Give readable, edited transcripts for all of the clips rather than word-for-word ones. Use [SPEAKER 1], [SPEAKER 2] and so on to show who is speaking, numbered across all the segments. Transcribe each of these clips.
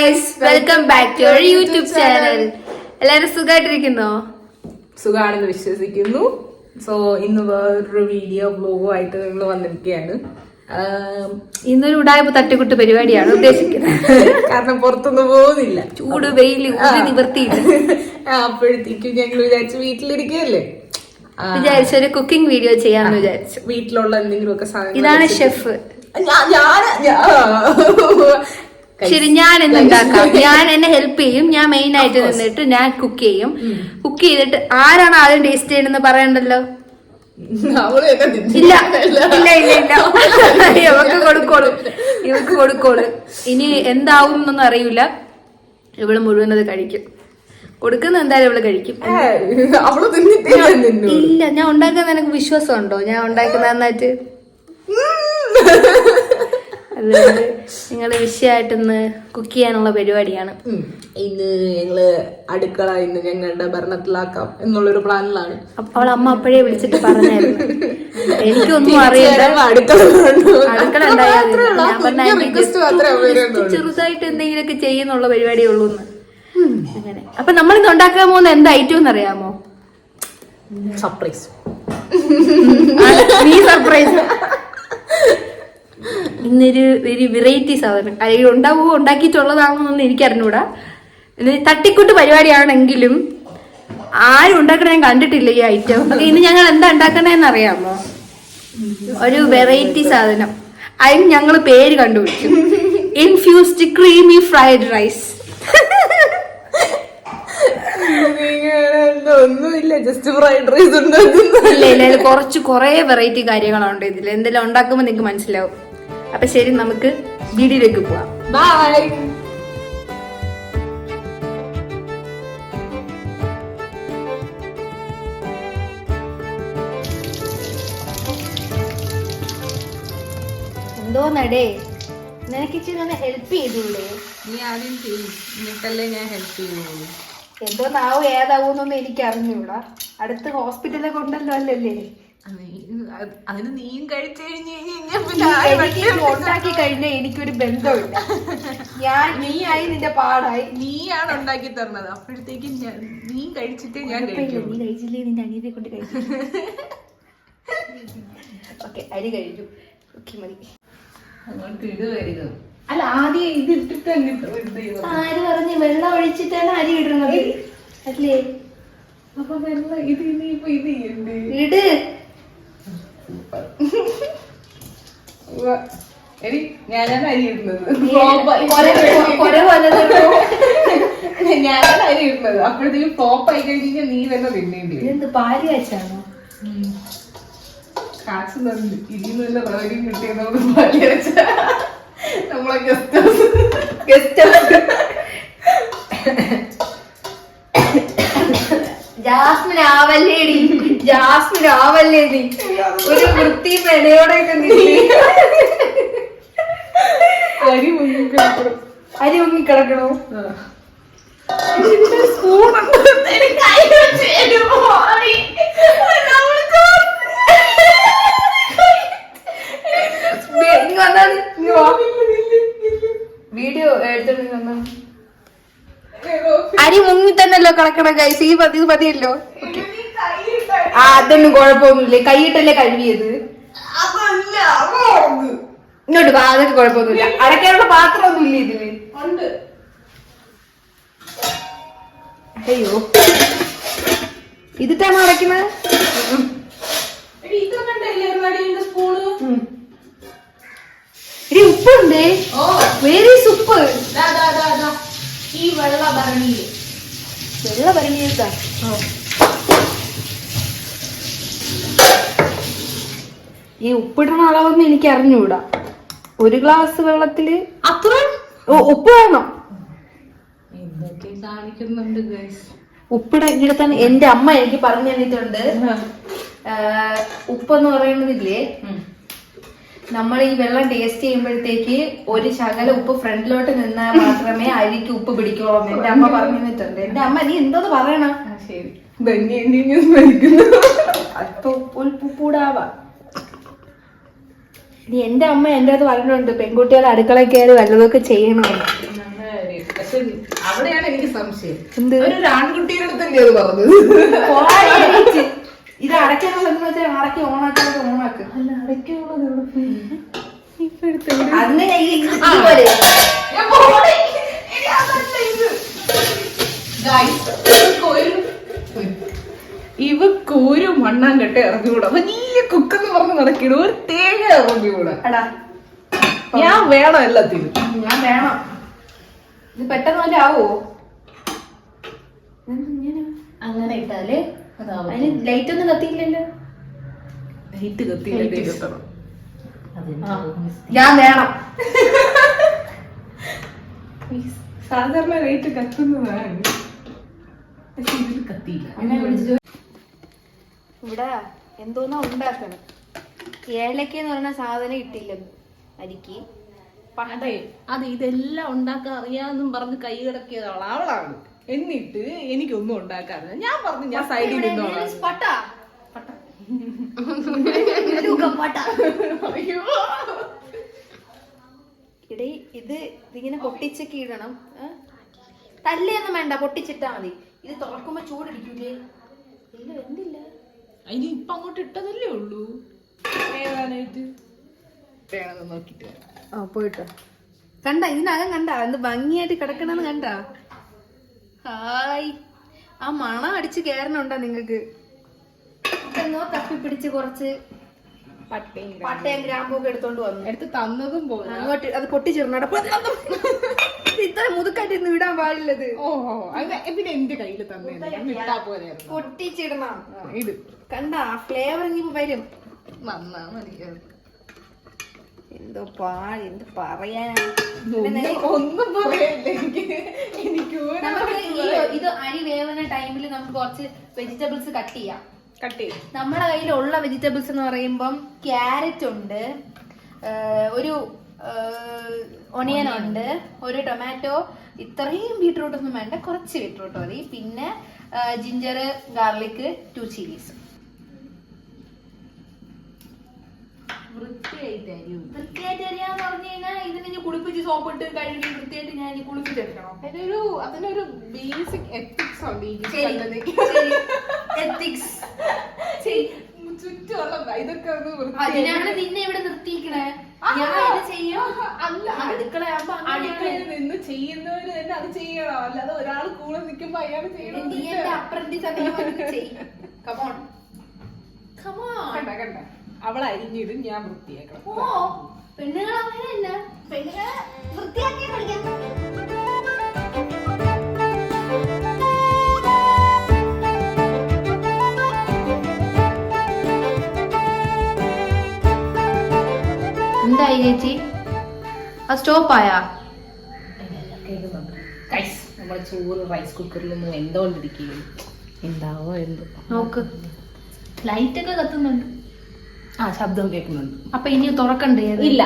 [SPEAKER 1] Guys, welcome back to our YouTube channel. എല്ലാവരും സുഖമായിട്ടിരിക്കുന്നോ?
[SPEAKER 2] സുഖാണെന്ന് വിശ്വസിക്കുന്നു. സോ ഇന്ന് വേറൊരു വീഡിയോ വ്ലോഗുമായിട്ട് നിങ്ങൾ വന്നിരിക്കുകയാണ്.
[SPEAKER 1] ഇന്നൊരു ഉടായ്പ തട്ടിക്കുട്ട് പരിപാടിയാണ് ഉദ്ദേശിക്കുന്നത്.
[SPEAKER 2] കാരണം പുറത്തൊന്നും പോകുന്നില്ല,
[SPEAKER 1] ചൂട് വെയില് ഒരു നിവർത്തിയില്ല.
[SPEAKER 2] അപ്പോഴത്തേക്കും ഞങ്ങൾ വിചാരിച്ചു വീട്ടിലിരിക്കുകയല്ലേ,
[SPEAKER 1] വിചാരിച്ചൊരു കുക്കിംഗ് വീഡിയോ ചെയ്യാന്ന് വിചാരിച്ചു.
[SPEAKER 2] വീട്ടിലുള്ള എന്തെങ്കിലുമൊക്കെ സാധനം.
[SPEAKER 1] ഇതാണ് ഷെഫ്. ശരി, ഞാൻ എന്തുണ്ടാക്കാം, ഞാൻ എന്നെ ഹെൽപ്പ് ചെയ്യും. ഞാൻ മെയിൻ ആയിട്ട് നിന്നിട്ട് ഞാൻ കുക്ക് ചെയ്യും. കുക്ക് ചെയ്തിട്ട് ആരാണ് ആദ്യം ടേസ്റ്റ് ചെയ്യണമെന്ന് പറയണ്ടല്ലോ. ഇല്ല ഇല്ല ഇല്ല ഇല്ല, ഇവക്ക് കൊടുക്കോളൂ. ഇനി എന്താവും എന്നൊന്നും അറിയില്ല. ഇവള് മുഴുവൻ അത് കഴിക്കും. കൊടുക്കുന്ന എന്തായാലും ഇവള് കഴിക്കും. ഇല്ല, ഞാൻ ഉണ്ടാക്കാൻ നിനക്ക് വിശ്വാസം ഉണ്ടോ? ഞാൻ ഉണ്ടാക്കുന്ന നന്നായിട്ട്. അതുകൊണ്ട് നിങ്ങള് വിഷയമായിട്ടൊന്ന് കുക്ക് ചെയ്യാനുള്ള പരിപാടിയാണ്.
[SPEAKER 2] ഇന്ന് ഞങ്ങള് അടുക്കള ഇന്ന് ഞങ്ങളുടെ ഭരണത്തിലാക്കാം എന്നുള്ളൊരു പ്ലാനിലാണ്.
[SPEAKER 1] അവൾ അമ്മ അപ്പോഴേ വിളിച്ചിട്ട് പറഞ്ഞായിരുന്നു, എനിക്കൊന്നും അറിയില്ല അടുക്കള ചെറുതായിട്ട് എന്തെങ്കിലുമൊക്കെ ചെയ്യുന്നുള്ള പരിപാടിയേ ഉള്ളൂ. അങ്ങനെ അപ്പൊ നമ്മളിന്ന് ഉണ്ടാക്കാൻ പോകുന്ന എന്താ ഐറ്റം എന്ന് അറിയാമോ?
[SPEAKER 2] സർപ്രൈസ്.
[SPEAKER 1] നീ സർപ്രൈസ്. ഇന്നൊരു വെറൈറ്റി സാധനം അല്ലെങ്കിൽ ഉണ്ടാവുമോ, ഉണ്ടാക്കിയിട്ടുള്ളതാണെന്നൊന്നും എനിക്കറിഞ്ഞൂടാ. തട്ടിക്കൂട്ട് പരിപാടിയാണെങ്കിലും ആരും ഉണ്ടാക്കണ ഞാൻ കണ്ടിട്ടില്ല ഈ ഐറ്റം. ഇന്ന് ഞങ്ങൾ എന്താ ഉണ്ടാക്കണേന്ന് അറിയാമോ? ഒരു വെറൈറ്റി സാധനം. അതിന് ഞങ്ങൾ പേര് കണ്ടുപിടിച്ചു, ഇൻഫ്യൂസ്ഡ് ക്രീമി ഫ്രൈഡ് റൈസ്.
[SPEAKER 2] ഒന്നുമില്ല, ജസ്റ്റ് ഫ്രൈഡ് റൈസ്.
[SPEAKER 1] ഇല്ല, കുറെ വെറൈറ്റി കാര്യങ്ങളുണ്ട് ഇതിൽ. എന്തെല്ലാം ഉണ്ടാക്കുമ്പോ നിങ്ങക്ക് മനസ്സിലാവും. അപ്പൊ ശരി, നമുക്ക് വീഡിയോയിലേക്ക് പോവാം.
[SPEAKER 2] ബൈ.
[SPEAKER 1] എന്തോ നടേ, നിനക്ക് ഇച്ചിരി ഒന്ന് ഹെൽപ്പ് ചെയ്തൂടെ?
[SPEAKER 2] നീ ആദ്യം ചെയ്യും, നിനക്കല്ലേ ഞാൻ ഹെൽപ്പ് ചെയ്യുള്ളൂ.
[SPEAKER 1] എന്തോന്നാവും ഏതാവൂന്നൊന്നും എനിക്ക് അറിഞ്ഞൂടാ. അടുത്ത് ഹോസ്പിറ്റലിൽ കൊണ്ടല്ലോ അല്ലല്ലേ?
[SPEAKER 2] അതിന് നീയും കഴിച്ചു
[SPEAKER 1] ഉണ്ടാക്കി കഴിഞ്ഞാൽ എനിക്കൊരു ബന്ധമില്ല. നീയായി നിന്റെ പാടായി.
[SPEAKER 2] നീയാണ് ഉണ്ടാക്കി തരണത്. അപ്പോഴത്തേക്കും നീ കഴിച്ചിട്ടേ ഞാൻ
[SPEAKER 1] നീ കഴിച്ചില്ലേ, നിന്റെ അനിയനെ കൊണ്ട് കഴിച്ചു. ഓക്കെ, അരി കഴിച്ചു. ഓക്കെ, മതി.
[SPEAKER 2] അങ്ങോട്ട് ഇടുവരുത്. അല്ല, ആദ്യം ഇത് ഇട്ടിട്ട്
[SPEAKER 1] ആര് പറഞ്ഞ് വെള്ളം ഒഴിച്ചിട്ടാണ് അരി ഇടുന്നത് അല്ലേ?
[SPEAKER 2] അപ്പൊ വെള്ളം ഇത് ഇനിയിപ്പോ ഇത്
[SPEAKER 1] ഇട്.
[SPEAKER 2] ഞാനാണ് അരി ഇടുന്നത്. ഞാനാണ് അരി ഇടുന്നത്. അപ്പോഴത്തേക്കും ഫ്ലോപ്പ് ആയി കഴിഞ്ഞാൽ നീ തന്നെ തിന്നേണ്ടി വരും.
[SPEAKER 1] എന്ത് പാല് കാച്ചാണോ?
[SPEAKER 2] കാച്ചു തന്നു ഇതിന്ന് റവരും കിട്ടിയത് പാല് കാച്ച. നമ്മളെ ഗസ്റ്റ്
[SPEAKER 1] ജാസ്മിൻ ആവല്ലേ നീ ഒരു വൃത്തി പെടയോടെയൊക്കെ
[SPEAKER 2] അരി
[SPEAKER 1] മുങ്ങിക്കിടക്കണോ? വീഡിയോ എടുത്തോണ്ട് അരി മുങ്ങി തന്നെയല്ലോ കിടക്കണം ഗൈസ്. ഇത് മതിയല്ലോ. അതൊന്നും കുഴപ്പമൊന്നുമില്ല, കൈയിട്ടല്ലേ കഴുകിയത്. ഇങ്ങോട്ട് അതൊക്കെ കുഴപ്പമൊന്നുമില്ല. അടയ്ക്കാനുള്ള പാത്രമൊന്നും ഇല്ല ഇതില്. അയ്യോ, ഇതിട്ടാണ് അടയ്ക്കുന്നത്. ഉപ്പുണ്ടേ, വേറെ ഉപ്പ്.
[SPEAKER 2] ഈ വെള്ള ഭരണിയില്
[SPEAKER 1] ഈ ഉപ്പിടണ അളവൊന്നും എനിക്ക് അറിഞ്ഞൂടാ. ഒരു ഗ്ലാസ് വെള്ളത്തില്
[SPEAKER 2] അത്ര
[SPEAKER 1] ഉപ്പ് വേണം.
[SPEAKER 2] എന്തൊക്കെ കാണിക്കുന്നുണ്ട്
[SPEAKER 1] ഉപ്പിട ഇവിടെ തന്നെ എന്റെ അമ്മ എനിക്ക് പറഞ്ഞു തന്നിട്ടുണ്ട്. ഉപ്പെന്ന് പറയുന്നതില്ലേ, നമ്മൾ ഈ വെള്ളം ടേസ്റ്റ് ചെയ്യുമ്പോഴത്തേക്ക് ഒരു ശകല ഉപ്പ് ഫ്രണ്ടിലോട്ട് നിന്നാൽ മാത്രമേ അരിക്ക് ഉപ്പ് പിടിക്കുള്ളൂ. എന്റെ അമ്മ പറഞ്ഞു തന്നിട്ടുണ്ട്. എന്റെ അമ്മ നീ എന്തോന്ന് പറയണ?
[SPEAKER 2] ശരി,
[SPEAKER 1] ഉപ്പൂടാവാ. എന്റെ അമ്മ എന്റെ അടുത്ത് പറഞ്ഞിട്ടുണ്ട്, പെൺകുട്ടികൾ അടുക്കള കയറി വല്ലതൊക്കെ ചെയ്യണമെന്ന്.
[SPEAKER 2] അവിടെയാണ് എനിക്ക് സംശയം.
[SPEAKER 1] എന്ത്?
[SPEAKER 2] ഒരു ആൺകുട്ടിയുടെ അടുത്തല്ലേ അത് പറഞ്ഞത്?
[SPEAKER 1] ഇത് അടയ്ക്കാനുള്ളതെന്ന് വെച്ചാൽ അടയ്ക്ക് ഓണാക്കാതെ ഓണാക്ക്.
[SPEAKER 2] അല്ല, അടയ്ക്കുള്ളത് എവിടെ പോയി?
[SPEAKER 1] അങ്ങനെ
[SPEAKER 2] ഇവക്കൊരു മണ്ണാങ്കട്ട ഇറങ്ങിക്കൂടാ. വലിയ കുക്കെന്ന് പറഞ്ഞ് നടക്കിട ഒരു തേങ്ങ ഇറങ്ങിക്കൂടാ. ഞാൻ വേണം എല്ലാത്തിനും.
[SPEAKER 1] ഞാൻ വേണം. ഇത് പെട്ടെന്ന് വല്ല ആവോ?
[SPEAKER 2] അങ്ങനെ ഇട്ടാല്
[SPEAKER 1] അതിന് ലൈറ്റ് ഒന്നും കത്തിയില്ലല്ലോ.
[SPEAKER 2] ലൈറ്റ് കത്തിയില്ല.
[SPEAKER 1] ഞാൻ വേണം.
[SPEAKER 2] സാധാരണ ലൈറ്റ് കത്തുന്നതാണ്, പക്ഷെ ഇതിൽ കത്തിയില്ല.
[SPEAKER 1] ഇവിടെ എന്തോന്നാ ഉണ്ടാക്കണം. ഏലക്ക എന്ന് പറയുന്ന സാധനം ഇട്ടില്ല അരിക്ക്.
[SPEAKER 2] അതെ, അത് ഇതെല്ലാം ഉണ്ടാക്കാൻ അറിയാന്നും പറഞ്ഞ് കൈ കിടക്കിയതാണ് അവളാണ്. എന്നിട്ട് എനിക്കൊന്നും ഉണ്ടാക്കാറില്ല. ഞാൻ പറഞ്ഞു ഞാൻ സൈഡിൽ നിന്നോളാം.
[SPEAKER 1] ഇടേ ഇതിങ്ങനെ പൊട്ടിച്ചൊക്കെ ഇടണം. തല്ലിയൊന്നും വേണ്ട, പൊട്ടിച്ചിട്ടാ മതി. ഇത് തുറക്കുമ്പോ ചൂടിരിക്കൂലേ? ഇല്ല, എന്തില്ല.
[SPEAKER 2] അതിന് ഇപ്പൊ അങ്ങോട്ട് ഇട്ടതല്ലേ ഉള്ളൂ. ഏതാനായിട്ട് നോക്കിട്ട്
[SPEAKER 1] പോയിട്ടോ. കണ്ട ഇതിനകം കണ്ട എന്ത് ഭംഗിയായിട്ട് കിടക്കണെന്ന് കണ്ട. ഹായ്, ആ മണം അടിച്ച് കേറണുണ്ടോ നിങ്ങക്ക്? എന്നോ തപ്പി പിടിച്ച് കുറച്ച് പട്ടയും ഗ്രാമ്പൊക്കെ എടുത്തോണ്ട് വന്നു.
[SPEAKER 2] എടുത്ത് തന്നതും പോലെ
[SPEAKER 1] അങ്ങോട്ട് അത് പൊട്ടിച്ചിടണം. ഇത്ര മുതുക്കായിട്ട് ഇന്ന് വിടാൻ പാടില്ലത്.
[SPEAKER 2] ഓഹോ, പിന്നെ എന്റെ കയ്യിൽ തന്നെ പോലെ
[SPEAKER 1] പൊട്ടിച്ചിടണം.
[SPEAKER 2] ഇത്
[SPEAKER 1] കണ്ട ഫ്ലേവർ ഇങ്ങനെ വരും.
[SPEAKER 2] നന്നാ മതി.
[SPEAKER 1] എന്തോ എന്ത് പറയാനാ.
[SPEAKER 2] ഒന്നും പറയല്ലേ എനിക്ക്.
[SPEAKER 1] ഇത് അരി വേവുന്ന ടൈമിൽ നമുക്ക് കുറച്ച് വെജിറ്റബിൾസ് കട്ട് ചെയ്യാം.
[SPEAKER 2] നമ്മുടെ
[SPEAKER 1] കയ്യിലുള്ള വെജിറ്റബിൾസ് എന്ന് പറയുമ്പം ക്യാരറ്റ് ഉണ്ട്, ഒരു ഒണിയൻ ഉണ്ട്, ഒരു ടൊമാറ്റോ, ഇത്രയും ബീട്രൂട്ട് ഒന്നും വേണ്ട, കുറച്ച് ബീട്രൂട്ട് മതി. പിന്നെ ജിഞ്ചർ, ഗാർലിക്, 2 ചില്ലീസ്. വൃത്തിയായിട്ട് അരിയാന്ന് പറഞ്ഞു കഴിഞ്ഞാൽ ഇതിനെ കുളിപ്പിച്ച് സോപ്പിട്ട് കഴുകി വൃത്തിയായിട്ട് ഞാൻ കുളിപ്പിച്ചെടുക്കണം.
[SPEAKER 2] അതിനൊരു ബേസിക് എത്തിക്സ് ഉണ്ട്.
[SPEAKER 1] എത്തിക്സ്
[SPEAKER 2] ചുറ്റുമുള്ള ഇതൊക്കെ
[SPEAKER 1] അതിനാണ് നിന്നെ ഇവിടെ നിർത്തിയിരിക്കണേ. ഞാൻ ഇത് ചെയ്യും.
[SPEAKER 2] അല്ല, അടുക്കളയിൽ നിന്ന് ചെയ്യുന്നവര് തന്നെ അത് ചെയ്യണം. അല്ലാതെ ഒരാൾ കൂടെ നിൽക്കുമ്പോ അയാൾ ചെയ്യണം.
[SPEAKER 1] നീ എന്റെ അപ്രന്റീസ്
[SPEAKER 2] കണ്ട അവൾ അരിഞ്ഞിടും, ഞാൻ വൃത്തിയാക്കണം.
[SPEAKER 1] ഓ, പെണ്ണുങ്ങൾ അങ്ങനെയല്ല. പെണ്ണുങ്ങളെ വൃത്തിയാക്കി പഠിക്കാം. എന്തായി ചേച്ചി? ആ സ്റ്റോപ്പായാ?
[SPEAKER 2] നമ്മളെ ചോറ് റൈസ് കുക്കറിലൊന്നും വെന്തോണ്ടിരിക്കുകയും എന്താവോ എന്തോ.
[SPEAKER 1] നോക്ക്, ലൈറ്റ് ഒക്കെ കത്തുന്നുണ്ട്.
[SPEAKER 2] ശബ്ദം കേൾക്കുന്നുണ്ട്.
[SPEAKER 1] അപ്പൊ ഇനി തുറക്കണ്ടേ?
[SPEAKER 2] ഇല്ല,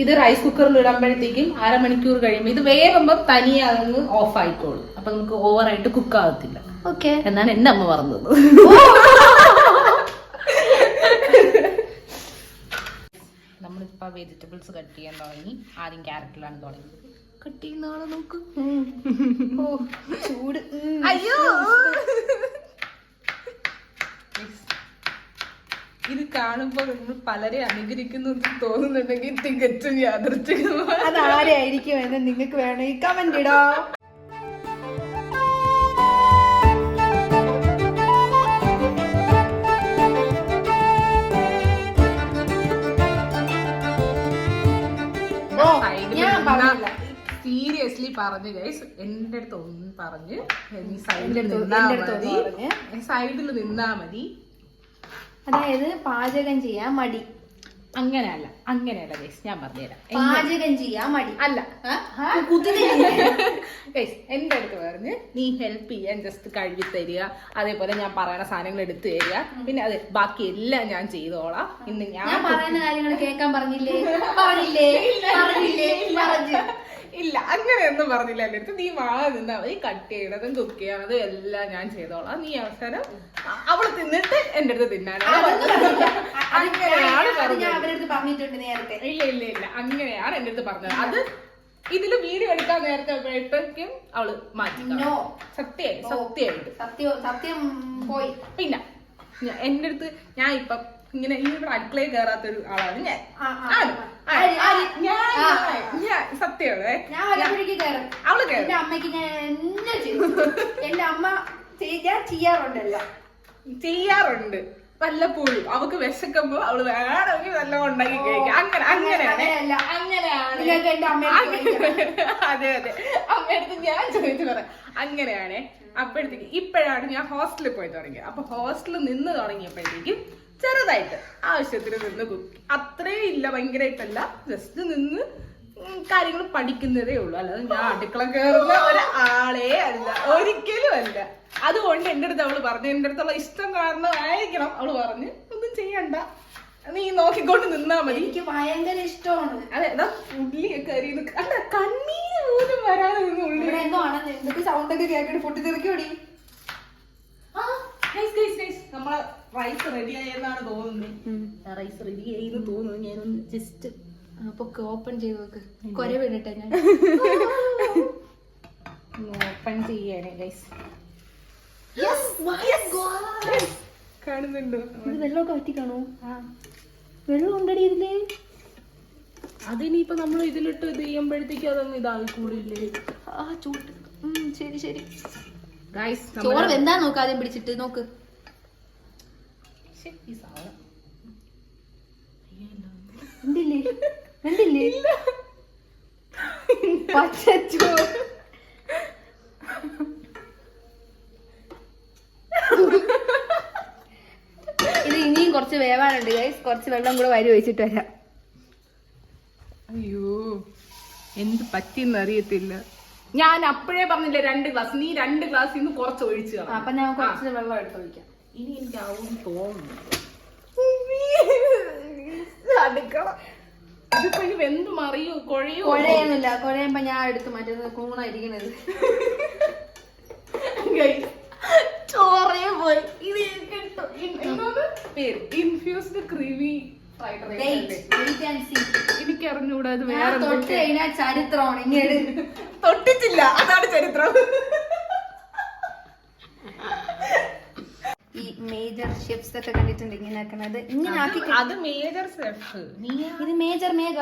[SPEAKER 2] ഇത് റൈസ് കുക്കറിൽ ഇടുമ്പോഴത്തേക്കും 1/2 മണിക്കൂർ കഴിയുമ്പോൾ ഇത് വേകുമ്പോ തനിയെ അതങ്ങ് ഓഫ് ആയിക്കോളും. അപ്പൊ നമുക്ക് ഓവറായിട്ട് കുക്ക് ആകത്തില്ല.
[SPEAKER 1] ഓക്കെ
[SPEAKER 2] എന്നാണ് എന്റെ അമ്മ പറഞ്ഞത്. നമ്മളിപ്പോ വെജിറ്റബിൾസ് കട്ട് ചെയ്യാൻ തുടങ്ങി. ആദ്യം ക്യാരറ്റിലാണ് തുടങ്ങിയത്. കട്ട് ചെയ്യുന്ന ആളെ നോക്ക്.
[SPEAKER 1] ചൂട്.
[SPEAKER 2] അയ്യോ, ഇത് കാണുമ്പോ നമ്മൾ പലരെ അനുകരിക്കുന്നു തോന്നുന്നുണ്ടെങ്കിൽ തികച്ചും യാദൃച്ഛികമാണ്.
[SPEAKER 1] അതാരായിരിക്കും എന്ന് നിങ്ങൾക്ക് വേണമെങ്കിൽ കമന്റ് ഇടാം.
[SPEAKER 2] സീരിയസ്ലി പറഞ്ഞു ഗൈസ്, എന്റെ അടുത്ത് ഒന്നും പറഞ്ഞ് നീ സൈഡിൽ നിന്നാ മതി.
[SPEAKER 1] അതായത് പാചകം ചെയ്യാൻ മടി.
[SPEAKER 2] അങ്ങനെയല്ല ഗൈസ്, ഞാൻ പറഞ്ഞുതരാം.
[SPEAKER 1] പാചകം ചെയ്യാൻ മടി
[SPEAKER 2] അല്ല ഗൈസ്, എന്റെ അടുത്ത് പറഞ്ഞ് നീ ഹെൽപ്പ് ചെയ്യാൻ ജസ്റ്റ് കഴുകി തരിക, അതേപോലെ ഞാൻ പറയുന്ന സാധനങ്ങൾ എടുത്തു തരിക, പിന്നെ അത് ബാക്കി എല്ലാം ഞാൻ ചെയ്തോളാം. ഇന്ന് ഞാൻ
[SPEAKER 1] പറയുന്ന കാര്യങ്ങൾ കേൾക്കാൻ പറഞ്ഞില്ലേ?
[SPEAKER 2] ഇല്ല, അങ്ങനെയൊന്നും പറഞ്ഞില്ല എന്റെ അടുത്ത്. നീ മാറി നിന്നാ മതി, കട്ട് ചെയ്യണതും കുക്ക് ചെയ്യണതും എല്ലാം ഞാൻ ചെയ്തോളാം. നീ അവസാനം അവള് തിന്നിട്ട് എന്റെ അടുത്ത് തിന്നാനാണ് അങ്ങനെയാണ് പറഞ്ഞത്.
[SPEAKER 1] പറഞ്ഞിട്ടുണ്ട് നേരത്തെ.
[SPEAKER 2] ഇല്ല അങ്ങനെയാണ് എന്റെ അടുത്ത് പറഞ്ഞത്. അത് ഇതില് വീഡിയോ എടുക്കാൻ നേരത്തെ ആയപ്പോഴേക്കും അവള് മാറ്റി.
[SPEAKER 1] No.
[SPEAKER 2] സത്യമായിട്ട്
[SPEAKER 1] സത്യം പോയി.
[SPEAKER 2] പിന്നെ എന്റെ അടുത്ത് ഞാൻ ഇപ്പം ഇങ്ങനെ ഇവിടെ അടുക്കളയിൽ കയറാത്തൊരു ആളാണ് ഞാൻ. സത്യമാണ്. അവള്
[SPEAKER 1] എന്റെ അമ്മയ്ക്ക് ഞാൻ എന്നെ എന്റെ അമ്മ
[SPEAKER 2] ചെയ്യാറുണ്ട് വല്ലപ്പോഴും. അവക്ക് വിശക്കുമ്പോ അവള് വേണമെങ്കിൽ നല്ല ഉണ്ടാക്കി കഴിക്കാം. അങ്ങനെയാണ്. അതെ അമ്മയടുത്ത് ഞാൻ ചോദിച്ചു പറയാം. അങ്ങനെയാണ്. അപ്പോഴത്തേക്ക് ഇപ്പോഴാണ് ഞാൻ ഹോസ്റ്റലിൽ പോയി തുടങ്ങിയത്. അപ്പൊ ഹോസ്റ്റലിൽ നിന്ന് തുടങ്ങിയപ്പോഴത്തേക്കും ചെറുതായിട്ട് ആവശ്യത്തിന് നിന്ന് കുക്ക്. അത്രേ ഇല്ല, ഭയങ്കരമായിട്ടല്ല, ജസ്റ്റ് നിന്ന് കാര്യങ്ങൾ പഠിക്കുന്നതേ ഉള്ളൂ. അല്ലാതെ ഞാൻ അടുക്കള കയറുന്ന ഒരാളെ അല്ല, ഒരിക്കലും അല്ല. അതുകൊണ്ട് എന്റെ അടുത്ത് അവള് പറഞ്ഞു, എന്റെ അടുത്തുള്ള ഇഷ്ടം കാരണമായിരിക്കണം അവള് പറഞ്ഞ് ഒന്നും ചെയ്യണ്ട, നീ നോക്കിക്കൊണ്ട് നിന്നാ മതി.
[SPEAKER 1] എനിക്ക് ഭയങ്കര ഇഷ്ടമാണ്.
[SPEAKER 2] അതെ, ഉള്ളിയൊക്കെ അരിയുന്നു. അല്ല, കണ്ണീര് പോലും വരാതെ നിന്ന് ഉള്ളി
[SPEAKER 1] എന്തൊക്കെ സൗണ്ട് ഒക്കെ കേൾക്കണേ, പൊട്ടിത്തെറിക്കോടി.
[SPEAKER 2] നമ്മളെ റൈസ് റെഡി ആയെന്നാണ് തോന്നുന്നത്. റൈസ് റെഡി ആയിന്ന് തോന്നുന്നു. ഞാനൊന്ന് ജസ്റ്റ്
[SPEAKER 1] അപ്പൊ ഓപ്പൺ ചെയ്ത് നോക്ക്. കൊര വീണിട്ടെ ഞാൻ
[SPEAKER 2] ഓപ്പൺ ചെയ്യണേ ഗൈസ്. കാണുന്നുണ്ടോ?
[SPEAKER 1] ഇത് വെള്ളമൊക്കെ വറ്റിക്കാണോ? വെള്ളം ഉണ്ടടി ഇതില്.
[SPEAKER 2] അതിനിപ്പോ നമ്മൾ ഇതിലിട്ട് ഇത് ചെയ്യുമ്പോഴത്തേക്ക് അതൊന്നും ഇതായി കൂടില്ലേ?
[SPEAKER 1] ചൂട്ട്. ശരി
[SPEAKER 2] ഗൈസ്,
[SPEAKER 1] ചോറ് വെന്താ നോക്ക്, ആദ്യം പിടിച്ചിട്ട് നോക്ക്. കണ്ടില്ലേ പച്ചച്ചോറ്. ഇത് ഇനിയും കുറച്ച് വേവാനുണ്ട് ഗൈസ്. കുറച്ച് വെള്ളം കൂടെ വരി ഒഴിച്ചിട്ട് വരാം.
[SPEAKER 2] അയ്യോ, എന്ത് പറ്റിയെന്ന് അറിയത്തില്ല. ഞാൻ അപ്പോഴേ പറഞ്ഞില്ലേ 2 ഗ്ലാസ്. നീ 2 ഗ്ലാസ് ഇന്ന് കുറച്ച് ഒഴിച്ചു.
[SPEAKER 1] അപ്പൊ ഞാൻ കുറച്ച് വെള്ളം എടുത്ത് ഒഴിക്കാം.
[SPEAKER 2] ഇനി എനിക്ക് ആവും തോന്നുന്നു. അടുക്കള ഇതിപ്പോ ഇനി വെന്ത് മറിയോ കുഴയോ?
[SPEAKER 1] കുഴയൊന്നുമില്ല. കുഴയുമ്പോ ഞാൻ എടുത്ത് മറ്റേത് കൂണായിരിക്കണത്.
[SPEAKER 2] ചോറേ പോയി. ഇത് പേര് ഇൻഫ്യൂസ്ഡ് ക്രീമി ഫ്രൈഡ് റൈസ്. എനിക്ക് അറിഞ്ഞൂടാ. അത് വേറെ
[SPEAKER 1] ചരിത്രമാണ്. ഇങ്ങനെ
[SPEAKER 2] തൊട്ടിട്ടില്ല, അതാണ് ചരിത്രം.
[SPEAKER 1] ഈ മേജർ ഷെഫ്സ് ഒക്കെ കണ്ടിട്ടുണ്ട് ഇങ്ങനെ ആക്കണത്. ഇങ്ങനെ ആക്കി.
[SPEAKER 2] അത് മേജർ ഷെഫ്.
[SPEAKER 1] ഇത് മേജർ മേഘ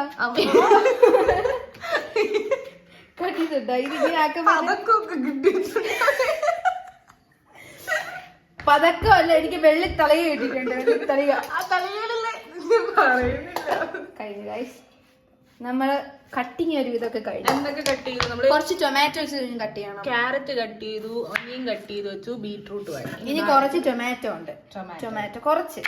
[SPEAKER 1] കണ്ടിട്ടുണ്ടോ? ഇത് ഇങ്ങനെ പതക്കമല്ല, എനിക്ക് വെള്ളി തലക കിട്ടിയിട്ടുണ്ട്. വെള്ളിത്തളിക കഴിഞ്ഞു ഗൈസ്. നമ്മള് കട്ടിങ് ഒരു ഇതൊക്കെ കഴിഞ്ഞു.
[SPEAKER 2] എന്തൊക്കെ കട്ട് ചെയ്തു? നമ്മള്
[SPEAKER 1] കുറച്ച് ടൊമാറ്റോസ് കട്ട് ചെയ്യണം.
[SPEAKER 2] ക്യാരറ്റ് കട്ട് ചെയ്തു, ഒനിയൻ കട്ട് ചെയ്ത് വെച്ചു, ബീട്രൂട്ട് വാങ്ങി.
[SPEAKER 1] ഇനി കുറച്ച് ടൊമാറ്റോ ഉണ്ട്. ടൊമാറ്റോ കുറച്ച്.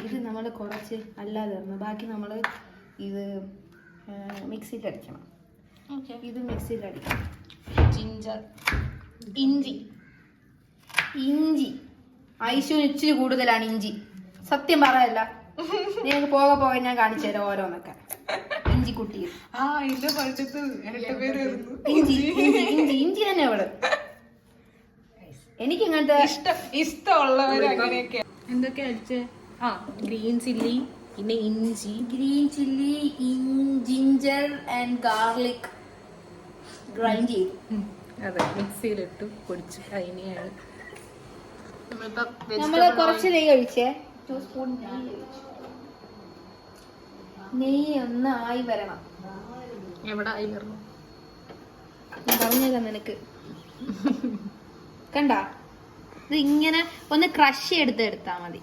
[SPEAKER 1] ഇത് നമ്മൾ കുറച്ച് അല്ലാതെ തരണം. ബാക്കി നമ്മൾ ഇത് മിക്സിയിൽ അടിക്കണം. ഇത് മിക്സിയിൽ അടിക്കണം.
[SPEAKER 2] ജിഞ്ചർ,
[SPEAKER 1] ഇഞ്ചി ഐശുവിന് ഇച്ചിരി കൂടുതലാണ് ഇഞ്ചി. സത്യം പറയല്ല, നിങ്ങൾക്ക് പോകെ ഞാൻ കാണിച്ചു തരാം ഓരോന്നൊക്കെ. ഇഞ്ചി കുട്ടി. ഇഞ്ചി തന്നെ അവള്. എനിക്ക് ഇങ്ങനത്തെ
[SPEAKER 2] ഇഷ്ടമുള്ളവര് അങ്ങനെയൊക്കെ. എന്തൊക്കെ അടിച്ചേ? ഗ്രീൻ ചില്ലി, പിന്നെ ഇഞ്ചി.
[SPEAKER 1] Green chilli, ginger and garlic grind ചെയ്തു.
[SPEAKER 2] അതെ, മിക്സിയിലിട്ട് പൊടിച്ച്. അതിനെയാണ്
[SPEAKER 1] നമ്മള് കുറച്ച് നെയ്യ് ഒഴിച്ചേ. നെയ്യ് ഒന്ന് ആയി വരണം.
[SPEAKER 2] എവിടെ ആയി വരണം?
[SPEAKER 1] പറഞ്ഞതാ നിനക്ക്. കണ്ട, ഇത് ഇങ്ങനെ ഒന്ന് ക്രഷ് എടുത്താ മതി.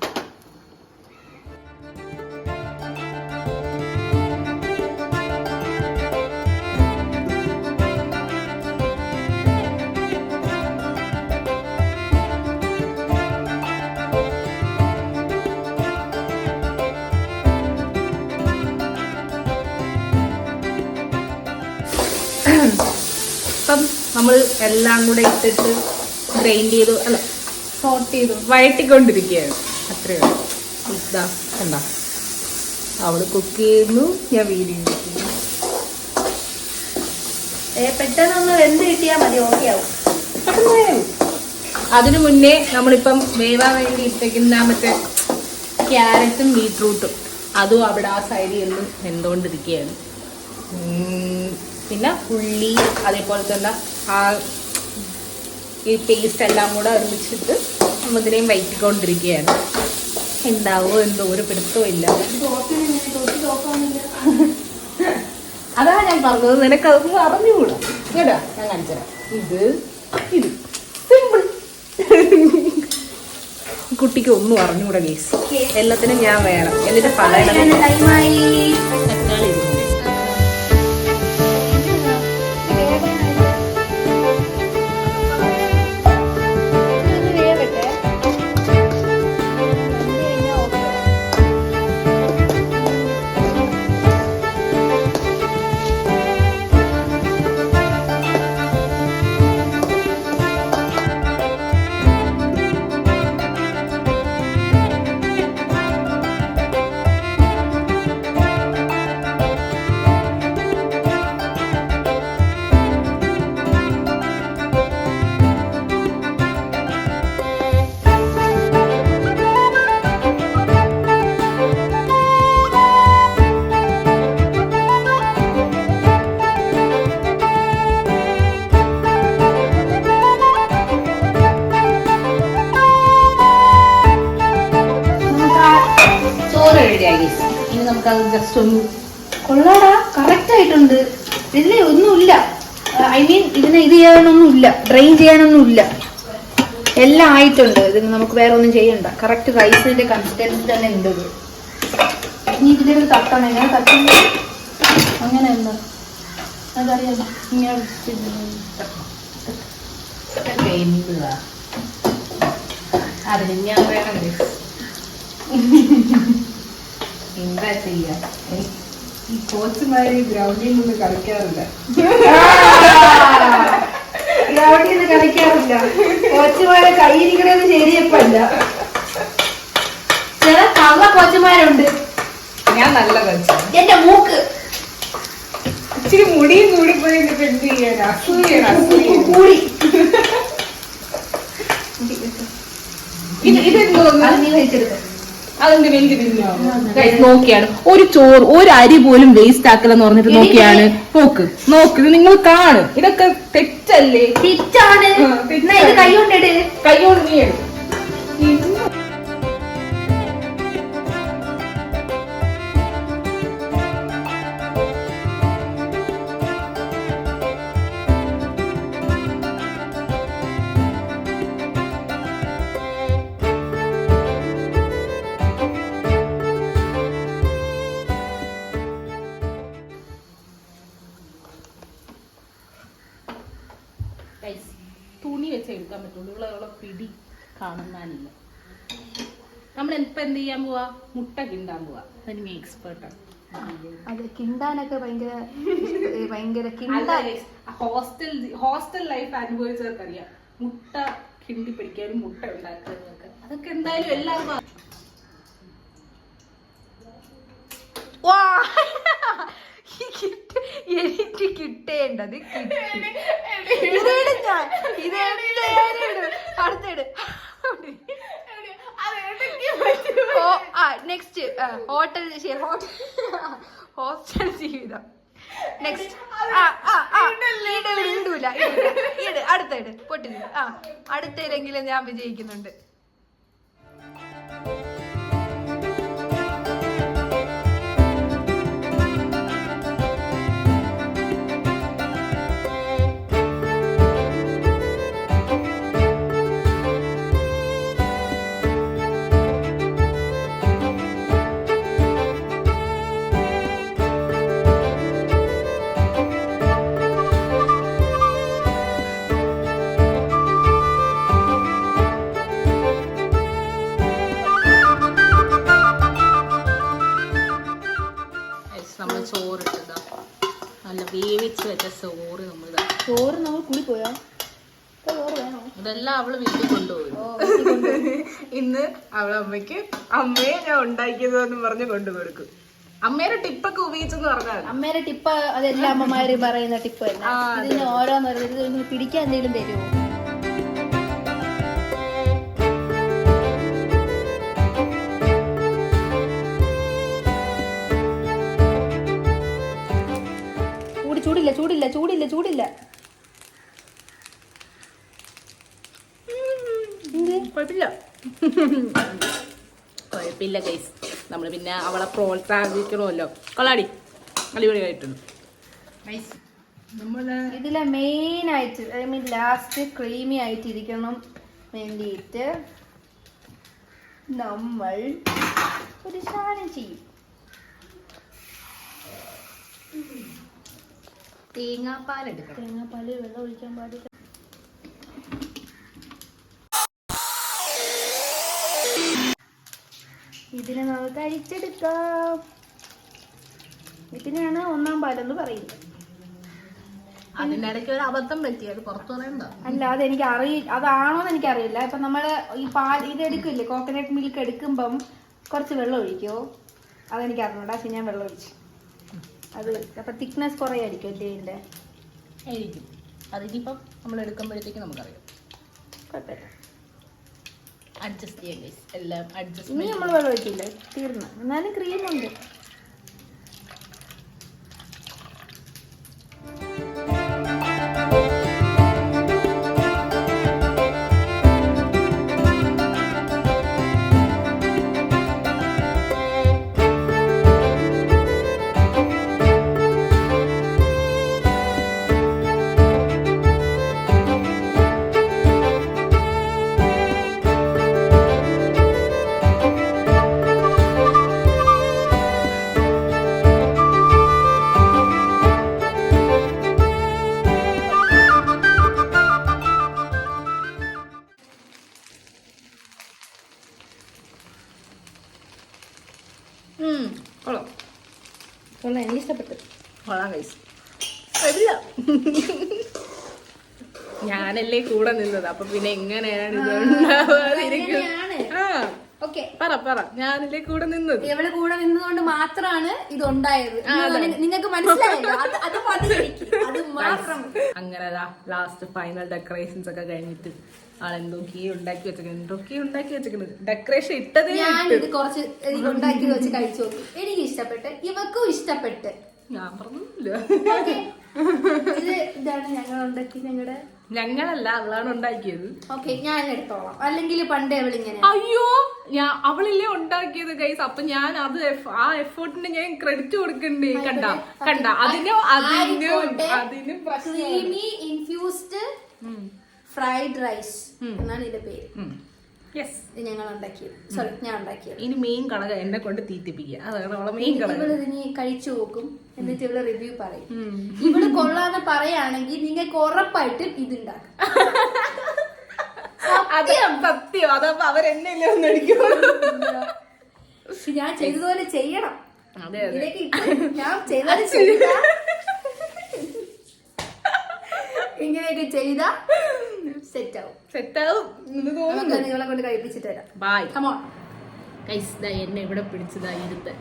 [SPEAKER 2] ഇപ്പം നമ്മൾ എല്ലാം കൂടെ ഇട്ടിട്ട് ഗ്രൈൻഡ് ചെയ്തു, അല്ല സോട്ട് ചെയ്തു, വഴറ്റിക്കൊണ്ടിരിക്കുകയാണ്. അത്രയേ ഉള്ളൂ. ഇതാ കണ്ട, അവള് കുക്ക് ചെയ്യുന്നു, ഞാൻ വീഡിയോ ചെയ്യുന്നു.
[SPEAKER 1] പെട്ടെന്നൊന്ന് വെന്ത് കിട്ടിയാൽ മതി, ഓക്കെ ആവും.
[SPEAKER 2] അതിനു മുന്നേ നമ്മളിപ്പം വേവാൻ വേണ്ടി ഇട്ടേക്കുന്ന മറ്റേ ക്യാരറ്റും ബീട്രൂട്ടും അതും അവിടെ ആ സൈഡിൽ നിന്ന് വെന്തുകൊണ്ടിരിക്കുകയാണ്. പിന്നെ ഉള്ളി അതേപോലെ തന്നെ ആ ഈ പേസ്റ്റ് എല്ലാം കൂടെ ഒരുമിച്ചിട്ട് നമ്മളിതിനെയും വയറ്റിക്കൊണ്ടിരിക്കുകയാണ്. എന്താവോ എന്തോ ഒരു പിടുത്തവും ഇല്ല. അതാ ഞാൻ പറഞ്ഞത്, നിനക്ക് അതൊന്നും അറിഞ്ഞുകൂടാ. കേട്ടാ ഞാൻ കാണിച്ചുതരാം. ഇത് സിമ്പിൾ. കുട്ടിക്ക് ഒന്നും അറിഞ്ഞുകൂടാ ഗേസ്. എല്ലാത്തിനും ഞാൻ വേണം. എന്നിട്ട് പറയണത് തക്കാളി ഇനി നമുക്കത് ജസ്റ്റ് ഒന്ന്
[SPEAKER 1] കൊള്ളാടാ, കറക്റ്റ് ആയിട്ടുണ്ട്. ഇതില് ഒന്നുമില്ല, ഐ മീൻ ഇതിന് ഇത് ചെയ്യാനൊന്നുമില്ല, ഡ്രെയിൻ ചെയ്യാനൊന്നുമില്ല, എല്ലാം ആയിട്ടുണ്ട്. ഇതിന് നമുക്ക് വേറെ ഒന്നും ചെയ്യണ്ട. കറക്റ്റ് റൈസിന്റെ കൺസിസ്റ്റൻസി തന്നെ ഉണ്ട്. ഇത് ഇനി ഇതിന്റെ ഒരു തട്ടണം. എങ്ങനെ തട്ടുന്നത് അങ്ങനെ എന്താ അതറിയാം. ഇങ്ങനെ
[SPEAKER 2] അതിന് ഞാൻ വേണം. എന്താ ചെയ്യാ, ഈ കോച്ചുമാര് ഗ്രൗണ്ടിൽ നിന്ന് കളിക്കാറില്ല.
[SPEAKER 1] ഗ്രൗണ്ടിൽ നിന്ന് കളിക്കാറില്ല. കോച്ചുമാരെ കൈയിരിക്കണമെന്ന് ശരിയപ്പല്ല. ചില കള്ള കോച്ചുമാരുണ്ട്.
[SPEAKER 2] ഞാൻ നല്ല കോച്ച്.
[SPEAKER 1] എന്റെ മൂക്ക്
[SPEAKER 2] ഇച്ചിരി മുടിയും കൂടിപ്പോയി എന്ത് ചെയ്യാൻ? അസൂയാണ്
[SPEAKER 1] കൂടി.
[SPEAKER 2] ഇതെന്തോന്നു?
[SPEAKER 1] നീ വെച്ചെടുക്ക.
[SPEAKER 2] അതെന്തിനും എനിക്ക് തിന്നാവും. നോക്കിയാണ് ഒരു ചോറ് ഒരു അരി പോലും വേസ്റ്റ് ആക്കലെന്ന് പറഞ്ഞിട്ട് നോക്കിയാണ്. നോക്ക് നോക്ക്, ഇത് നിങ്ങൾ കാണും. ഇതൊക്കെ തെറ്റല്ലേ?
[SPEAKER 1] തെറ്റാണ്. ഇത് കൈകൊണ്ടിട്.
[SPEAKER 2] കൈകൊണ്ട് നീ എടുക്കും. തുണി വെച്ച് എടുക്കാൻ പറ്റുള്ളൂ. ഇവിടെ പിടി കാണുന്നാനില്ല. നമ്മൾ ഇപ്പൊ എന്ത് ചെയ്യാൻ പോവാ? മുട്ട കിണ്ടാൻ പോവാ. അതിന് എക്സ്പേർട്ടാണ്.
[SPEAKER 1] അത് കിണ്ടാനൊക്കെ ഭയങ്കര
[SPEAKER 2] ഹോസ്റ്റൽ ലൈഫ് അനുഭവിച്ചവർക്കറിയാം. മുട്ട കിണ്ടി പിടിക്കാനും മുട്ട ഉണ്ടാക്കാനും അതൊക്കെ എന്തായാലും എല്ലാവർക്കും.
[SPEAKER 1] എനിക്ക് കിട്ടേണ്ടത് അടുത്തിട്. നെക്സ്റ്റ് ഹോസ്റ്റൽ ജീവിതം. നെക്സ്റ്റ് ഇടൂല. അടുത്തിട് പൊട്ടില്ല. അടുത്തയിലെങ്കിലും ഞാൻ വിജയിക്കുന്നുണ്ട്.
[SPEAKER 2] വേവിച്ച് വെച്ച ചോറ്
[SPEAKER 1] നമ്മൾ കുളി പോയാ
[SPEAKER 2] ഇതെല്ലാം അവള് വീട്ടിൽ കൊണ്ടുപോയി. ഇന്ന് അവളമ്മയ്ക്ക് അമ്മയെ ഞാൻ ഉണ്ടാക്കിയതെന്ന് പറഞ്ഞ് കൊണ്ടുകൊടുക്കും. അമ്മേരെ ടിപ്പൊക്കെ ഉപയോഗിച്ചെന്ന് പറഞ്ഞാൽ
[SPEAKER 1] അമ്മേരെ ടിപ്പ് അതെല്ലാം അമ്മമാര് പറയുന്ന ടിപ്പ് ഇതിന് ഓരോന്ന് പിടിക്കാൻ എന്തെങ്കിലും തരുമോ? ചൂടില്ല ചൂടില്ല ചൂടില്ല ചൂടില്ല.
[SPEAKER 2] കുഴപ്പമില്ല കുഴപ്പമില്ല ഗൈസ്. നമ്മൾ പിന്നെ അവളെ പ്രോത്സാഹിപ്പിക്കണമല്ലോ. കൊള്ളാടി, അടിപൊളിയായിട്ടുണ്ട്.
[SPEAKER 1] ഇതിലെ മെയിൻ ആയിട്ട് ഐ മീൻ ലാസ്റ്റ് ക്രീമി ആയിട്ടിരിക്കണം വേണ്ടിയിട്ട് നമ്മൾ ഒരു സാധനം ചെയ്യും.
[SPEAKER 2] തേങ്ങാപ്പാൽ എടുക്കണം.
[SPEAKER 1] തേങ്ങാപ്പാല് വെള്ളം ഒഴിക്കാൻ പാടില്ല. ഇതിനെ നമുക്ക് അരിച്ചെടുക്കാം. ഇതിനാണ് ഒന്നാം പാലെന്ന് പറയുന്നത്.
[SPEAKER 2] അതിന്റെ ഇടയ്ക്ക് ഒരു അബദ്ധം പറ്റി, അത് പുറത്തു പറയണ്ട.
[SPEAKER 1] അല്ല, അതെനിക്ക് അതാണോന്ന് എനിക്കറിയില്ല. ഇപ്പൊ നമ്മള് ഈ പാൽ ഇതെടുക്കില്ലേ, കോക്കനട്ട് മിൽക്ക് എടുക്കുമ്പം കുറച്ച് വെള്ളം ഒഴിക്കുമോ അതെനിക്ക് അറിഞ്ഞൂടാ. പക്ഷെ ഞാൻ വെള്ളം ഒഴിച്ചു. അത് അപ്പൊ തിക്നെസ് കുറേ ആയിരിക്കും അല്ലേ ഇതിന്റെ?
[SPEAKER 2] ആയിരിക്കും. അതിനിപ്പം നമ്മൾ എടുക്കുമ്പോഴത്തേക്ക് നമുക്കറിയാം.
[SPEAKER 1] കുഴപ്പമില്ല,
[SPEAKER 2] അഡ്ജസ്റ്റ് ചെയ്യാം ഗൈസ്. എല്ലാം അഡ്ജസ്റ്റ്.
[SPEAKER 1] ഇനി നമ്മൾ വെള്ളം ഒഴിക്കില്ലേ, തീർന്നു. എന്നാലും ക്രീം ഉണ്ട്.
[SPEAKER 2] കൊള്ളാം.
[SPEAKER 1] എനിക്ക് ഇഷ്ടപ്പെട്ടു.
[SPEAKER 2] കൊള്ളാം ഗൈസ്. ഞാനല്ലേ കൂടെ നിന്നത്, അപ്പൊ പിന്നെ എങ്ങനെയാണ് ഇത് ഉണ്ടാവാതിരിക്കുന്നത്? പറ ഞാനല്ലേ കൂടെ നിന്നത്.
[SPEAKER 1] ഇവള് കൂടെ നിന്നതുകൊണ്ട് മാത്രമാണ് ഇത് ഉണ്ടായത്. നിങ്ങൾക്ക് മനസ്സിലായല്ലോ. അത് മതി എനിക്ക്. അത് മാത്രം.
[SPEAKER 2] അങ്ങനെ ലാസ്റ്റ് ഫൈനൽ ഡെക്കറേഷൻസ് ഒക്കെ കഴിഞ്ഞിട്ട് ആളെന്തൊക്കെയോ ഉണ്ടാക്കി വെച്ചേക്കുന്നത്. ഡെക്കറേഷൻ ഇട്ടത്
[SPEAKER 1] ഞാൻ ഇത് കുറച്ച് ഉണ്ടാക്കി വെച്ച് കഴിച്ചു നോക്കി. എനിക്ക് ഇഷ്ടപ്പെട്ട്, ഇവക്കും ഇഷ്ടപ്പെട്ട്.
[SPEAKER 2] ഞാൻ പറഞ്ഞില്ല.
[SPEAKER 1] ഇതാണ് ഞങ്ങൾ ഉണ്ടാക്കി.
[SPEAKER 2] ഞങ്ങളല്ല, അവളാണ് ഉണ്ടാക്കിയത്.
[SPEAKER 1] ഓക്കെ, ഞാൻ എടുത്തോളാം. അല്ലെങ്കിൽ പണ്ടേ അവളിങ്ങനെ.
[SPEAKER 2] അയ്യോ, അവളില്ലേ ഉണ്ടാക്കിയത് ഗൈസ്. അപ്പൊ ഞാൻ അത് ആ എഫേർട്ടിന് ഞാൻ ക്രെഡിറ്റ് കൊടുക്കണ്ടേ? കണ്ട അതിന്
[SPEAKER 1] ക്രീമി ഇൻഫ്യൂസ്ഡ് ഫ്രൈഡ് റൈസ് എന്നാണ് ഇതിന്റെ പേര്. ഞങ്ങൾ ഉണ്ടാക്കിയത്. സോറി, ഞാൻ ഉണ്ടാക്കിയത്.
[SPEAKER 2] ഇനി മെയിൻ കളക എന്നെ കൊണ്ട് തീറ്റിപ്പിക്കുക. അതാണ് അവളെ മെയിൻ കളക.
[SPEAKER 1] ഇവള് ഇതിനി കഴിച്ചു നോക്കും, എന്നിട്ട് ഇവള് റിവ്യൂ പറയും. ഇവള് കൊള്ളാന്ന് പറയാണെങ്കിൽ നിങ്ങൾക്ക് ഉറപ്പായിട്ടും ഇതുണ്ടാക്കും.
[SPEAKER 2] സത്യം. അതപ്പോ അവരെന്നല്ലേ ഒന്ന് അടിക്കും.
[SPEAKER 1] ഞാൻ ചെയ്തതുപോലെ ചെയ്യണം.
[SPEAKER 2] അതെ
[SPEAKER 1] ഞാൻ ചെയ്തത് ചെയ്ത ഇങ്ങനെയൊക്കെ ചെയ്താ സെറ്റാവും. നിങ്ങളെ കൊണ്ട് കഴിപ്പിച്ചിട്ട് തരാം.
[SPEAKER 2] ബൈ.
[SPEAKER 1] Come on
[SPEAKER 2] guys. എന്നെ ഇവിടെ പിടിച്ചതാ ഇരുത്ത്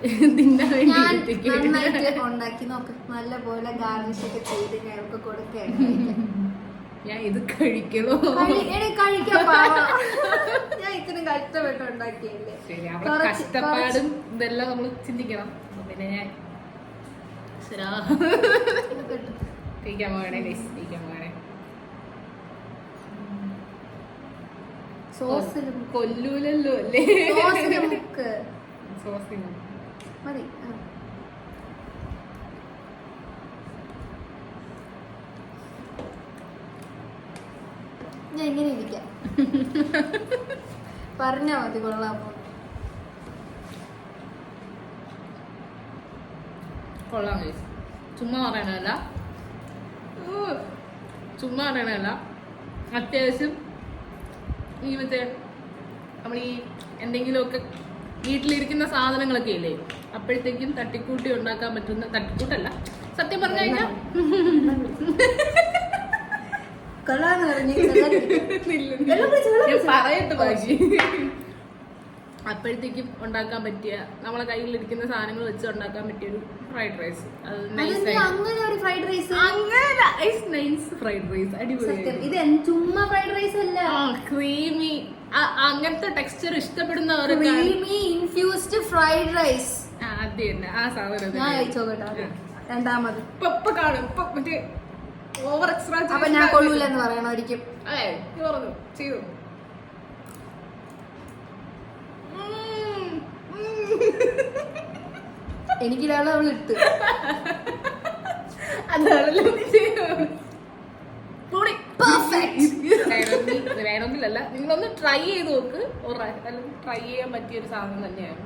[SPEAKER 1] നന്നായിട്ട് ഉണ്ടാക്കി നോക്ക്. നല്ല പോലെ ഗാർണിഷ് ഒക്കെ ചെയ്ത് ഞങ്ങൾക്ക് കൊടുക്കുകയാണ്.
[SPEAKER 2] ഞാൻ ഇത് കഴിക്കണോ?
[SPEAKER 1] കഴിക്കാൻ ഞാൻ ഇത്രയും കഷ്ടപ്പെട്ട് ഉണ്ടാക്കിയല്ലേ.
[SPEAKER 2] ശരി, അവിടെ കഷ്ടപ്പാടും ഇതെല്ലാം നമ്മൾ ചിന്തിക്കണം. പിന്നെ ഞാൻ കഴിക്കാൻ പോകണേ ഗൈസ്, കഴിക്കാൻ പോകണേ. കൊല്ലൂലല്ലോ അല്ലേ? സോസിന്
[SPEAKER 1] മതി. ഞാൻ ഇങ്ങനെ ഇരിക്കാം. പറഞ്ഞാ മതി. കൊള്ളാമോ?
[SPEAKER 2] കൊള്ളാം ഗൈസ്. ചുമ്മാ പറയണല്ല, അത്യാവശ്യം ഈ മറ്റേ നമ്മൾ ഈ എന്തെങ്കിലുമൊക്കെ വീട്ടിലിരിക്കുന്ന സാധനങ്ങളൊക്കെ ഇല്ലേ, അപ്പോഴത്തേക്കും തട്ടിക്കൂട്ടി ഉണ്ടാക്കാൻ പറ്റുന്ന, തട്ടിക്കൂട്ടല്ല സത്യം പറഞ്ഞു കഴിഞ്ഞാൽ പറയട്ടെ ബാക്കി. അപ്പോഴത്തേക്കും ഉണ്ടാക്കാൻ പറ്റിയ, നമ്മളെ കയ്യിലിരിക്കുന്ന സാധനങ്ങൾ വെച്ച് ഉണ്ടാക്കാൻ പറ്റിയ ഒരു ഫ്രൈഡ് റൈസ്.
[SPEAKER 1] ചുമ്മാ ഫ്രൈഡ് റൈസ് അല്ല,
[SPEAKER 2] ക്രീമി അങ്ങനത്തെ ടെക്സ്ചർ ഇഷ്ടപ്പെടുന്നവർ
[SPEAKER 1] ഇൻഫ്യൂസ്ഡ് ഫ്രൈഡ് റൈസ്.
[SPEAKER 2] അത് തന്നെ, ആ സാധനം.
[SPEAKER 1] രണ്ടാമത്.
[SPEAKER 2] ഇപ്പൊ കാണും ഇപ്പൊ മറ്റേ ഓവർ എക്സ്ട്രാ.
[SPEAKER 1] അപ്പൊ ഞാൻ കൊള്ളൂല എന്ന് പറയണമായിരിക്കും.
[SPEAKER 2] അതെ നീ പറഞ്ഞു ചെയ്തു.
[SPEAKER 1] എനിക്കില്ലാതെ അവൾ ഇട്ട്
[SPEAKER 2] അതാണല്ലോ വേണമെന്നില്ലല്ല, നിങ്ങളൊന്ന് ട്രൈ ചെയ്ത് നോക്ക്. ട്രൈ ചെയ്യാൻ പറ്റിയ ഒരു സാധനം തന്നെയാണ്.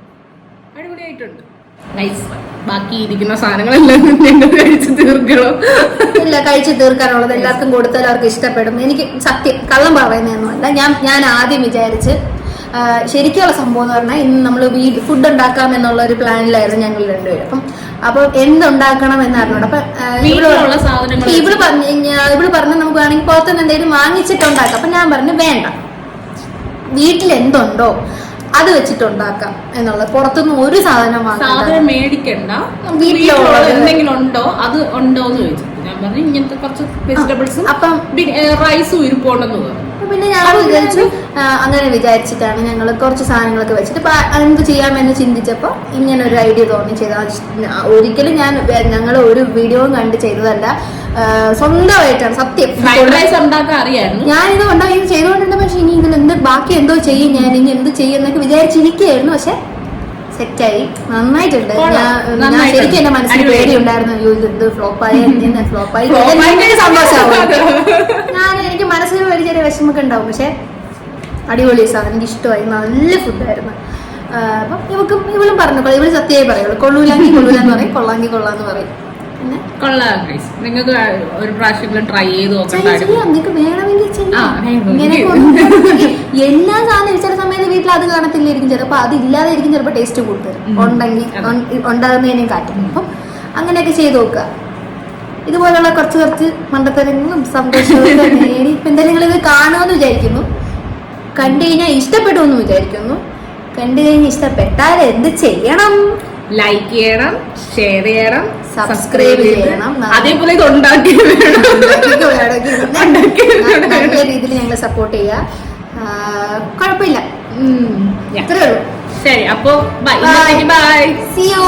[SPEAKER 2] അടിപൊളിയായിട്ടുണ്ട്. ബാക്കി ഇരിക്കുന്ന സാധനങ്ങളെല്ലാം ഞങ്ങൾ കഴിച്ച് തീർക്കണം.
[SPEAKER 1] ഇല്ല, കഴിച്ച് തീർക്കാനുള്ളത് എല്ലാവർക്കും കൊടുത്താൽ അവർക്ക് ഇഷ്ടപ്പെടും. എനിക്ക് സത്യം കള്ളം പറയുന്നതൊന്നുമല്ല. ഞാൻ ആദ്യം വിചാരിച്ച് ശരിക്കുള്ള സംഭവം എന്ന് പറഞ്ഞാൽ ഇന്ന് നമ്മൾ ഫുഡ് ഉണ്ടാക്കാം എന്നുള്ള ഒരു പ്ലാനിലായിരുന്നു ഞങ്ങൾ രണ്ടുപേരും. അപ്പൊ എന്തുണ്ടാക്കണം എന്നറിഞ്ഞോട്. അപ്പൊ ഇവള് പറഞ്ഞു നമുക്ക് വേണമെങ്കിൽ പുറത്തുനിന്ന് എന്തെങ്കിലും വാങ്ങിച്ചിട്ടുണ്ടാക്കാം. അപ്പൊ ഞാൻ പറഞ്ഞു വേണ്ട, വീട്ടിൽ എന്തുണ്ടോ അത് വെച്ചിട്ടുണ്ടാക്കാം എന്നുള്ളത്. പുറത്തുനിന്ന് ഒരു സാധനം
[SPEAKER 2] മേടിക്കണ്ട, വീട്ടിലുള്ളത് എന്തെങ്കിലും ഉണ്ടോ അത് ഉണ്ടോന്ന് ചോദിച്ചു. ഞാൻ പറഞ്ഞു ഇങ്ങനത്തെ കുറച്ച് വെജിറ്റബിൾസും അപ്പം റൈസും ഇരിപ്പുണ്ടെന്ന് പറഞ്ഞു.
[SPEAKER 1] പിന്നെ ഞങ്ങൾ വിചാരിച്ചു, അങ്ങനെ വിചാരിച്ചിട്ടാണ് ഞങ്ങൾ കുറച്ച് സാധനങ്ങളൊക്കെ വെച്ചിട്ട് എന്ത് ചെയ്യാമെന്ന് ചിന്തിച്ചപ്പോൾ ഇങ്ങനെ ഒരു ഐഡിയ തോന്നി ചെയ്താൽ. ഒരിക്കലും ഞങ്ങൾ ഒരു വീഡിയോയും കണ്ട് ചെയ്തതല്ല, സ്വന്തമായിട്ടാണ് സത്യം. ഞാനിത് ഉണ്ടാക്കി ചെയ്തുകൊണ്ടിരുന്ന, പക്ഷെ ഇനി ഇതിൽ ബാക്കി എന്തോ ചെയ്യും, ഞാൻ ഇനി എന്ത് ചെയ്യും എന്നൊക്കെ വിചാരിച്ചിരിക്കുകയായിരുന്നു. പക്ഷെ സെറ്റായി, നന്നായിട്ടുണ്ട്. ഞാൻ ശരിക്കും എന്റെ മനസ്സിൽ പേടിയുണ്ടായിരുന്നു, ഇത് ഫ്ലോപ്പായി സന്തോഷമാവും. എനിക്ക് മനസ്സിൽ വലിയ ചെറിയ വിഷമൊക്കെ ഉണ്ടാവും. പക്ഷെ അടിപൊളി സാധനം, എനിക്ക് ഇഷ്ടമായി, നല്ല ഫുഡായിരുന്നു. അപ്പം ഇവളും പറഞ്ഞു, ഇവള് സത്യമായി പറയുള്ളൂ, കൊള്ളൂലെങ്കിൽ കൊള്ളൂലെന്ന് പറയും, കൊള്ളാമെങ്കിൽ കൊള്ളാന്ന് പറയും. പിന്നെ
[SPEAKER 2] നിങ്ങൾക്ക് ഒരു പ്രാവശ്യം ട്രൈ ചെയ്ത്
[SPEAKER 1] നിങ്ങൾക്ക് വേണമെങ്കിൽ എല്ലാ സാധനം ചില സമയത്ത് വീട്ടിൽ അത് കാണത്തില്ലായിരിക്കും, ചിലപ്പോൾ അത് ഇല്ലാതെ ഇരിക്കും, ചിലപ്പോൾ ടേസ്റ്റ് കൂടുതൽ ഉണ്ടെങ്കിൽ ഉണ്ടാകുന്നതിനേയും കാട്ടും. അപ്പം അങ്ങനെയൊക്കെ ചെയ്ത് നോക്കുക. ഇതുപോലുള്ള കുറച്ച് മണ്ടത്തരങ്ങളും സന്തോഷവും നേടി. ഇപ്പൊ എന്തായാലും നിങ്ങൾ ഇത് കാണുമെന്ന് വിചാരിക്കുന്നു, കണ്ടു കഴിഞ്ഞാൽ ഇഷ്ടപ്പെടുമെന്ന് വിചാരിക്കുന്നു. കണ്ടു കഴിഞ്ഞാൽ ഇഷ്ടപ്പെട്ടാൽ എന്ത് ചെയ്യണം?
[SPEAKER 2] ലൈക്ക് ചെയ്യണം, ഷെയർ ചെയ്യണം,
[SPEAKER 1] സബ്സ്ക്രൈബ് ചെയ്യണം.
[SPEAKER 2] അതേപോലെ ഇത് ഉണ്ടാക്കി
[SPEAKER 1] നല്ല രീതിയിൽ ഞങ്ങൾ സപ്പോർട്ട് ചെയ്യുക. കുഴപ്പമില്ല, ഇത്രേ ഉള്ളൂ.
[SPEAKER 2] ശരി, അപ്പൊ ബൈ.
[SPEAKER 1] See you.